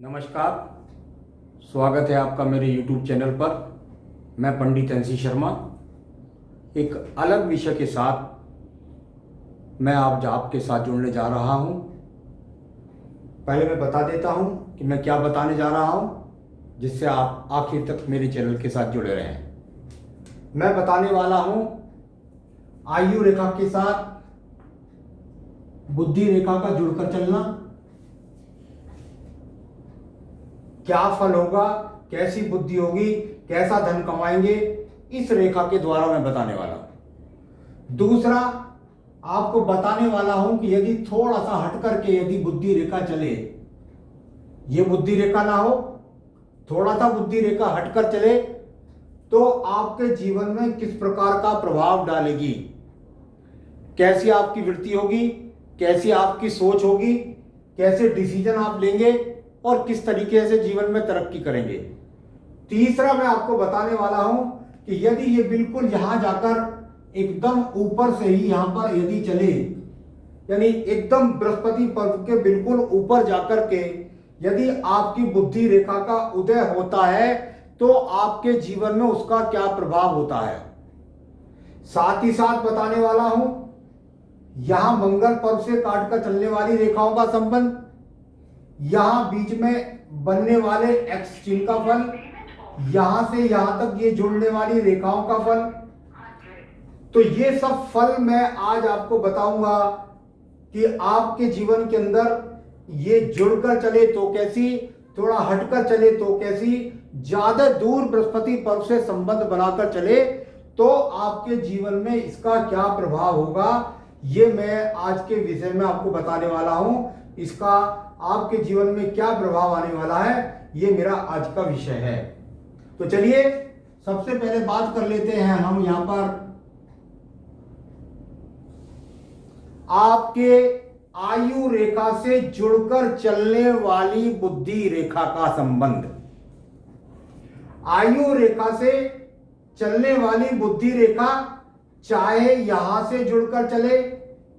नमस्कार। स्वागत है आपका मेरे YouTube चैनल पर। मैं पंडित एनसी शर्मा एक अलग विषय के साथ मैं आज आपके साथ जुड़ने जा रहा हूं। पहले मैं बता देता हूं कि मैं क्या बताने जा रहा हूं, जिससे आप आखिर तक मेरे चैनल के साथ जुड़े रहें। मैं बताने वाला हूं आयु रेखा के साथ बुद्धि रेखा का जुड़कर चलना, क्या फल होगा, कैसी बुद्धि होगी, कैसा धन कमाएंगे, इस रेखा के द्वारा मैं बताने वाला हूं। दूसरा, आपको बताने वाला हूं कि यदि थोड़ा सा हट करके यदि बुद्धि रेखा चले, ये बुद्धि रेखा ना हो, थोड़ा सा बुद्धि रेखा हटकर चले तो आपके जीवन में किस प्रकार का प्रभाव डालेगी, कैसी आपकी वृत्ति होगी, कैसी आपकी सोच होगी, कैसे डिसीजन आप लेंगे और किस तरीके से जीवन में तरक्की करेंगे। तीसरा, मैं आपको बताने वाला हूं कि यदि ये बिल्कुल यहां जाकर एकदम ऊपर से ही यहां पर यदि चले, यानी एकदम बृहस्पति पर्व के बिल्कुल ऊपर जाकर के यदि आपकी बुद्धि रेखा का उदय होता है तो आपके जीवन में उसका क्या प्रभाव होता है। साथ ही साथ बताने वाला हूं यहां मंगल पर्व से काटकर चलने वाली रेखाओं का संबंध, यहां बीच में बनने वाले एक्स चिन्ह का फल, यहां से यहां तक ये जुड़ने वाली रेखाओं का फल। तो ये सब फल मैं आज आपको बताऊंगा कि आपके जीवन के अंदर ये जुड़कर चले तो कैसी, थोड़ा हटकर चले तो कैसी, ज्यादा दूर बृहस्पति पर्व से संबंध बनाकर चले तो आपके जीवन में इसका क्या प्रभाव होगा, ये मैं आज के विषय में आपको बताने वाला हूं। इसका आपके जीवन में क्या प्रभाव आने वाला है, ये मेरा आज का विषय है। तो चलिए सबसे पहले बात कर लेते हैं हम यहां पर आपके आयु रेखा से जुड़कर चलने वाली बुद्धि रेखा का संबंध। आयु रेखा से चलने वाली बुद्धि रेखा चाहे यहां से जुड़कर चले,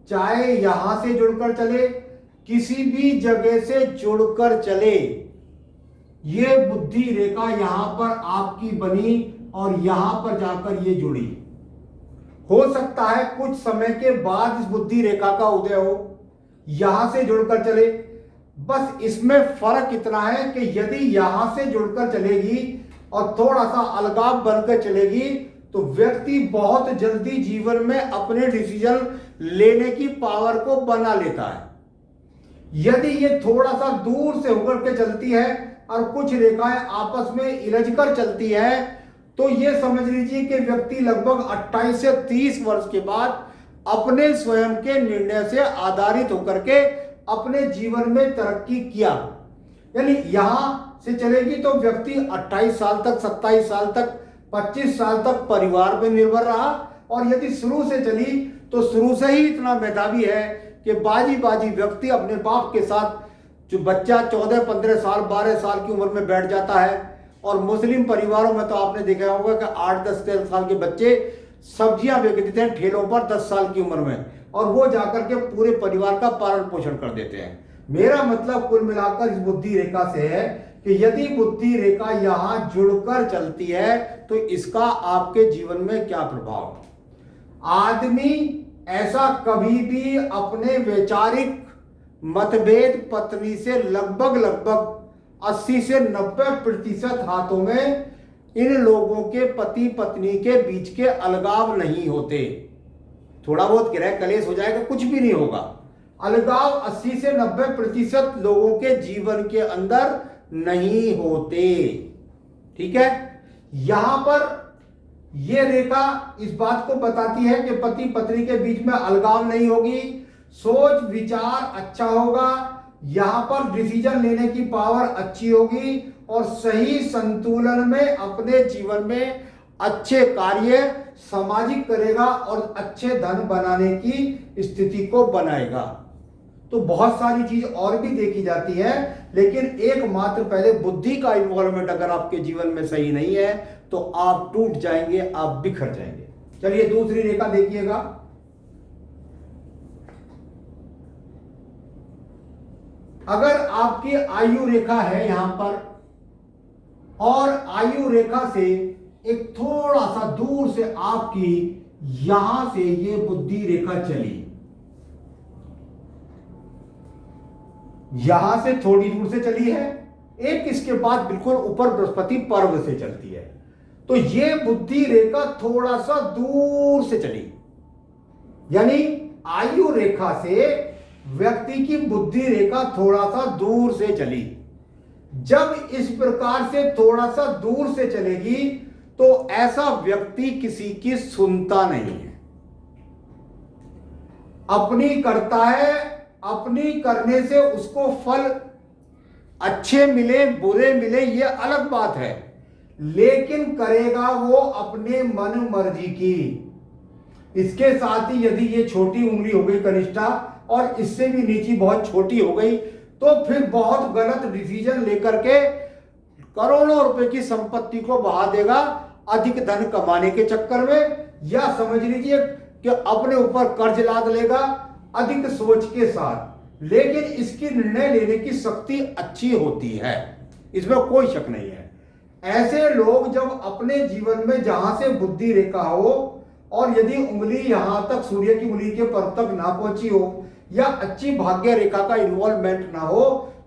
चाहे यहां से जुड़कर चले, किसी भी जगह से जुड़कर चले, ये बुद्धि रेखा यहां पर आपकी बनी और यहां पर जाकर ये जुड़ी। हो सकता है कुछ समय के बाद इस बुद्धि रेखा का उदय हो, यहां से जुड़कर चले। बस इसमें फर्क इतना है कि यदि यहां से जुड़कर चलेगी और थोड़ा सा अलगाव बनकर चलेगी तो व्यक्ति बहुत जल्दी जीवन में अपने डिसीजन लेने की पावर को बना लेता है। यदि ये थोड़ा सा दूर से होकर के चलती है और कुछ रेखाएं आपस में इलझकर चलती है तो ये समझ लीजिए कि व्यक्ति लगभग 28 से 30 वर्ष के बाद अपने स्वयं के निर्णय से आधारित होकर के अपने जीवन में तरक्की किया। यानी यहां से चलेगी तो व्यक्ति 28 साल तक, 27 साल तक, 25 साल तक परिवार पर निर्भर रहा, और यदि शुरू से चली तो शुरू से ही इतना मेधावी है कि बाजी बाजी व्यक्ति अपने बाप के साथ, जो बच्चा 14, 15 साल, 12 साल की उम्र में बैठ जाता है। और मुस्लिम परिवारों में तो आपने देखा होगा कि 8, 10, 13 साल के बच्चे सब्जियां बेच देते हैं ठेलों पर 10 साल की उम्र में, और वो जाकर के पूरे परिवार का पालन पोषण कर देते हैं। मेरा मतलब कुल मिलाकर इस बुद्धि रेखा से है कि यदि बुद्धि रेखा यहां जुड़कर चलती है तो इसका आपके जीवन में क्या प्रभाव। आदमी ऐसा कभी भी अपने वैचारिक मतभेद पत्नी से लगभग 80 से 90% हाथों में इन लोगों के पति पत्नी के बीच के अलगाव नहीं होते। थोड़ा बहुत गिरह कलेश हो जाएगा, कुछ भी नहीं होगा। अलगाव 80 से 90% लोगों के जीवन के अंदर नहीं होते। ठीक है, यहां पर यह रेखा इस बात को बताती है कि पति पत्नी के बीच में अलगाव नहीं होगी, सोच विचार अच्छा होगा, यहां पर डिसीजन लेने की पावर अच्छी होगी और सही संतुलन में अपने जीवन में अच्छे कार्य सामाजिक करेगा और अच्छे धन बनाने की स्थिति को बनाएगा। तो बहुत सारी चीज और भी देखी जाती है, लेकिन एकमात्र पहले बुद्धि का इन्वॉल्वमेंट अगर आपके जीवन में सही नहीं है तो आप टूट जाएंगे, आप बिखर जाएंगे। चलिए दूसरी रेखा देखिएगा। अगर आपकी आयु रेखा है यहां पर और आयु रेखा से एक थोड़ा सा दूर से आपकी यहां से ये बुद्धि रेखा चली, यहां से थोड़ी दूर से चली है, एक इसके बाद बिल्कुल ऊपर बृहस्पति पर्व से चलती है, तो ये बुद्धि रेखा थोड़ा सा दूर से चली, यानी आयु रेखा से व्यक्ति की बुद्धि रेखा थोड़ा सा दूर से चली। जब इस प्रकार से थोड़ा सा दूर से चलेगी तो ऐसा व्यक्ति किसी की सुनता नहीं है, अपनी करता है, अपनी करने से उसको फल अच्छे मिले बुरे मिले ये अलग बात है, लेकिन करेगा वो अपने मन मर्जी की। इसके साथ ही यदि ये छोटी उंगली हो गई कनिष्ठा और इससे भी नीची बहुत छोटी हो गई तो फिर बहुत गलत डिसीजन लेकर के करोड़ों रुपए की संपत्ति को बहा देगा अधिक धन कमाने के चक्कर में, या समझ लीजिए कि अपने ऊपर कर्ज लाद लेगा अधिक सोच के साथ। लेकिन इसकी निर्णय लेने की शक्ति अच्छी होती है, इसमें कोई शक नहीं है। ऐसे लोग जब अपने जीवन में जहां से बुद्धि रेखा हो और यदि उंगली यहां तक सूर्य की उंगली के पर तक ना पहुंची हो या अच्छी भाग्य रेखा का इन्वॉल्वमेंट ना हो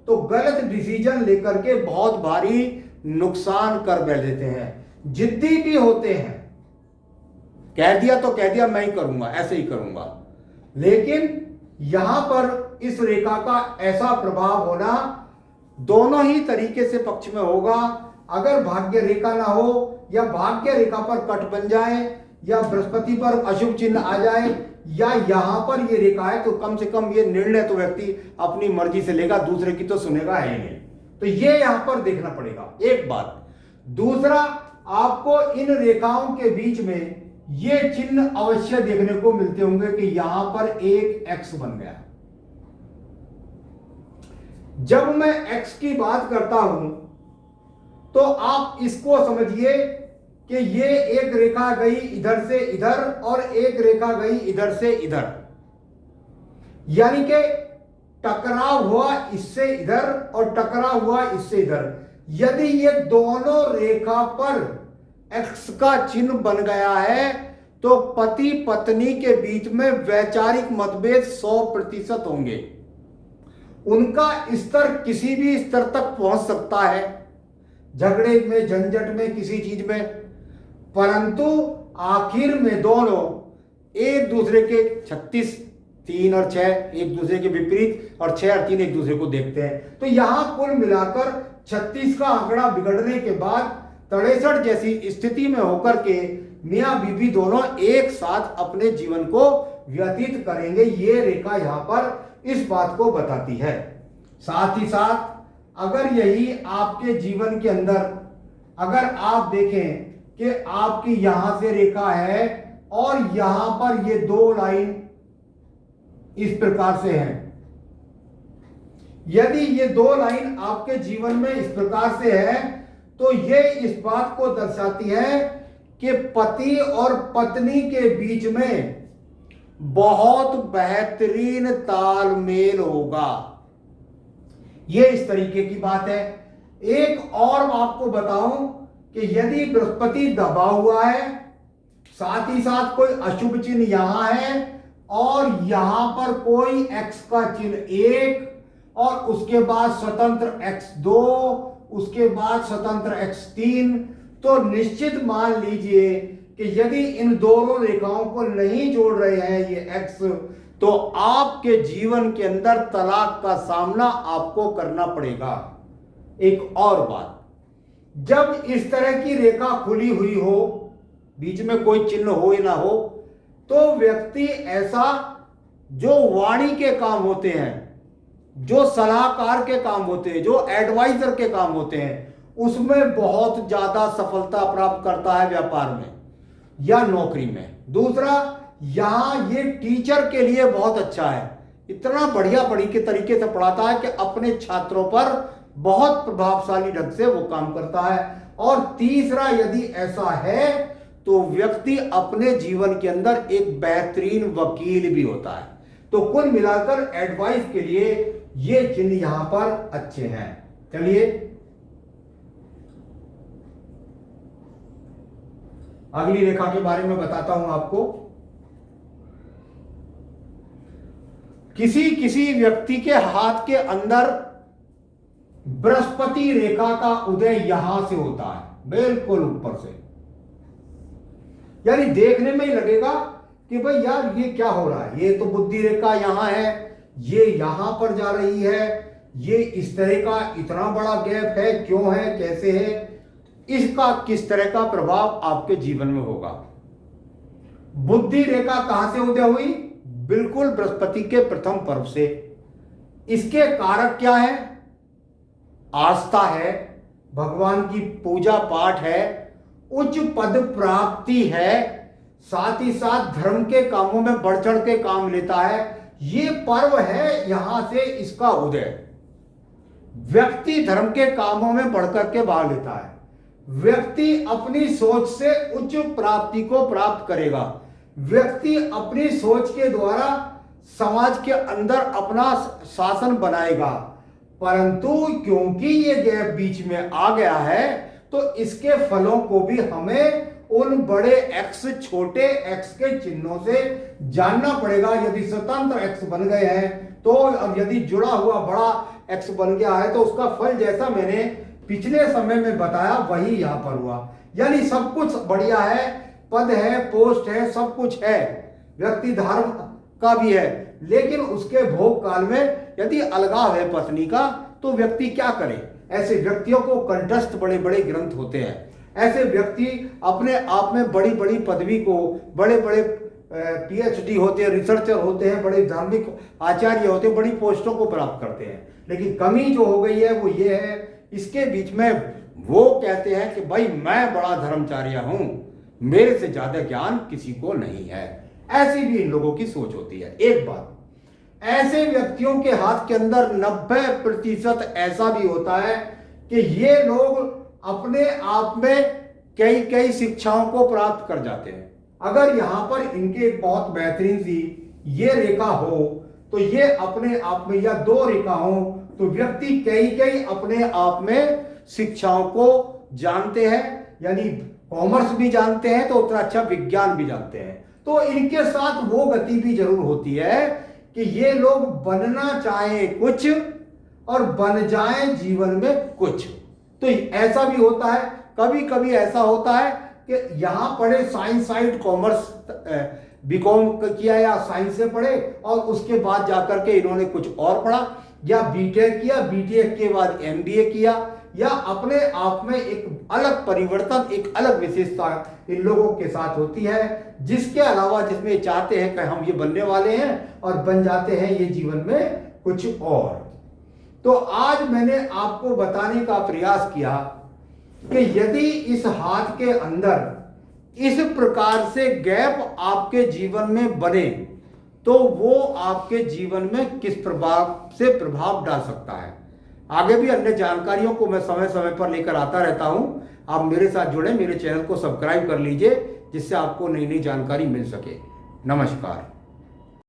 तो गलत डिसीजन लेकर के बहुत भारी नुकसान कर बैठ देते हैं। जिद्दी भी होते हैं, कह दिया तो कह दिया मैं ही करूंगा, ऐसे ही करूंगा, लेकिन यहां पर इस रेखा का ऐसा प्रभाव होना दोनों ही तरीके से पक्ष में होगा। अगर भाग्य रेखा ना हो या भाग्य रेखा पर कट बन जाए या बृहस्पति पर अशुभ चिन्ह आ जाए या यहां पर ये रेखा है तो कम से कम ये निर्णय तो व्यक्ति अपनी मर्जी से लेगा, दूसरे की तो सुनेगा है नहीं। तो ये यहां पर देखना पड़ेगा एक बात। दूसरा, आपको इन रेखाओं के बीच में ये चिन्ह अवश्य देखने को मिलते होंगे कि यहां पर एक एक्स बन गया। जब मैं एक्स की बात करता हूं तो आप इसको समझिए कि ये एक रेखा गई इधर से इधर और एक रेखा गई इधर से इधर, यानी कि टकराव हुआ इससे इधर और टकराव हुआ इससे इधर। यदि ये दोनों रेखा पर एक्स का चिन्ह बन गया है तो पति पत्नी के बीच में वैचारिक मतभेद 100% होंगे। उनका स्तर किसी भी स्तर तक पहुंच सकता है, झगड़े में, झंझट में, किसी चीज में, परंतु आखिर में दोनों एक दूसरे के 36, 3 और 6 एक दूसरे के विपरीत और 6 और 3 एक दूसरे को देखते हैं। तो यहां कुल मिलाकर 36 का आंकड़ा बिगड़ने के बाद 63 जैसी स्थिति में होकर के मियां बीबी दोनों एक साथ अपने जीवन को व्यतीत करेंगे। ये रेखा यहां पर इस बात को बताती है। साथ ही साथ अगर यही आपके जीवन के अंदर अगर आप देखें कि आपकी यहां से रेखा है और यहां पर ये 2 लाइन इस प्रकार से हैं, यदि ये 2 लाइन आपके जीवन में इस प्रकार से है तो ये इस बात को दर्शाती है कि पति और पत्नी के बीच में बहुत बेहतरीन तालमेल होगा। ये इस तरीके की बात है। एक और आपको बताऊं कि यदि बृहस्पति दबा हुआ है, साथ ही साथ कोई अशुभ चिन्ह यहां है और यहां पर कोई एक्स का चिन्ह 1 और उसके बाद स्वतंत्र x2, उसके बाद स्वतंत्र x3, तो निश्चित मान लीजिए कि यदि इन दोनों रेखाओं को नहीं जोड़ रहे हैं ये एक्स, तो आपके जीवन के अंदर तलाक का सामना आपको करना पड़ेगा। एक और बात, जब इस तरह की रेखा खुली हुई हो, बीच में कोई चिन्ह हो या ना हो, तो व्यक्ति ऐसा जो वाणी के काम होते हैं, जो सलाहकार के काम होते हैं, जो एडवाइजर के काम होते हैं, उसमें बहुत ज्यादा सफलता प्राप्त करता है व्यापार में या नौकरी में। दूसरा, यहां ये टीचर के लिए बहुत अच्छा है, इतना बढ़िया पढ़ी के तरीके से पढ़ाता है कि अपने छात्रों पर बहुत प्रभावशाली ढंग से वो काम करता है। और तीसरा, यदि ऐसा है तो व्यक्ति अपने जीवन के अंदर एक बेहतरीन वकील भी होता है। तो कुल मिलाकर एडवाइस के लिए ये चिन्ह यहां पर अच्छे हैं। चलिए अगली रेखा के बारे में बताता हूं आपको। किसी किसी व्यक्ति के हाथ के अंदर बृहस्पति रेखा का उदय यहां से होता है, बिल्कुल ऊपर से। यानी देखने में ही लगेगा कि भाई यार ये क्या हो रहा है, ये तो बुद्धि रेखा यहां है, ये यहां पर जा रही है, ये इस तरह का इतना बड़ा गैप है, क्यों है, कैसे है, इसका किस तरह का प्रभाव आपके जीवन में होगा। बुद्धि रेखा कहां से उदय हुई? बिल्कुल बृहस्पति के प्रथम पर्व से। इसके कारक क्या है? आस्था है, भगवान की पूजा पाठ है, उच्च पद प्राप्ति है, साथ ही साथ धर्म के कामों में बढ़ चढ़ के काम लेता है। ये पर्व है यहां से इसका उदय। व्यक्ति धर्म के कामों में बढ़कर के भाग लेता है। व्यक्ति अपनी सोच से उच्च प्राप्ति को प्राप्त करेगा। व्यक्ति अपनी सोच के द्वारा समाज के अंदर अपना शासन बनाएगा। परंतु क्योंकि ये गैप बीच में आ गया है तो इसके फलों को भी हमें उन बड़े एक्स छोटे एक्स के चिन्हों से जानना पड़ेगा। यदि स्वतंत्र एक्स बन गए हैं तो, अब यदि जुड़ा हुआ बड़ा एक्स बन गया है तो उसका फल जैसा मैंने पिछले समय में बताया वही यहां पर हुआ। यानी सब कुछ बढ़िया है, पद है, पोस्ट है, सब कुछ है, व्यक्ति धर्म का भी है, लेकिन उसके भोग काल में यदि अलगाव है पत्नी का तो व्यक्ति क्या करे? ऐसे व्यक्तियों को कंठस्थ बड़े बड़े ग्रंथ होते हैं। ऐसे व्यक्ति अपने आप में बड़ी बड़ी पदवी को, बड़े बड़े पीएचडी होते हैं, रिसर्चर होते हैं, बड़े धार्मिक आचार्य होते हैं, बड़ी पोस्टों को प्राप्त करते हैं। लेकिन कमी जो हो गई है वो ये है, इसके बीच में वो कहते हैं कि भाई मैं बड़ा धर्मचार्य हूं, मेरे से ज्यादा ज्ञान किसी को नहीं है। ऐसी भी इन लोगों की सोच होती है। एक बात, ऐसे व्यक्तियों के हाथ के अंदर 90% ऐसा भी होता है कि ये लोग अपने आप में कई कई शिक्षाओं को प्राप्त कर जाते हैं। अगर यहां पर इनके बहुत बेहतरीन सी ये रेखा हो तो ये अपने आप में, या दो रेखा हो तो व्यक्ति कई कई अपने आप में शिक्षाओं को जानते हैं। यानी कॉमर्स भी जानते हैं तो उतना अच्छा विज्ञान भी जानते हैं। तो इनके साथ वो गति भी जरूर होती है कि ये लोग बनना चाहें कुछ और बन जाएं जीवन में कुछ। तो ऐसा भी होता है, कभी कभी ऐसा होता है कि यहां पढ़े साइंस साइड, कॉमर्स बीकॉम किया या साइंस से पढ़े और उसके बाद जाकर के इन्होंने कुछ और पढ़ा, या बीटेक किया, बीटेक के बाद एमबीए किया, या अपने आप में एक अलग परिवर्तन, एक अलग विशेषता इन लोगों के साथ होती है, जिसके अलावा जिसमें चाहते हैं कि हम ये बनने वाले हैं और बन जाते हैं ये जीवन में कुछ और। तो आज मैंने आपको बताने का प्रयास किया कि यदि इस हाथ के अंदर इस प्रकार से गैप आपके जीवन में बने तो वो आपके जीवन में किस प्रभाव से प्रभाव डाल सकता है। आगे भी अन्य जानकारियों को मैं समय समय पर लेकर आता रहता हूं। आप मेरे साथ जुड़े, मेरे चैनल को सब्सक्राइब कर लीजिए जिससे आपको नई नई जानकारी मिल सके। नमस्कार।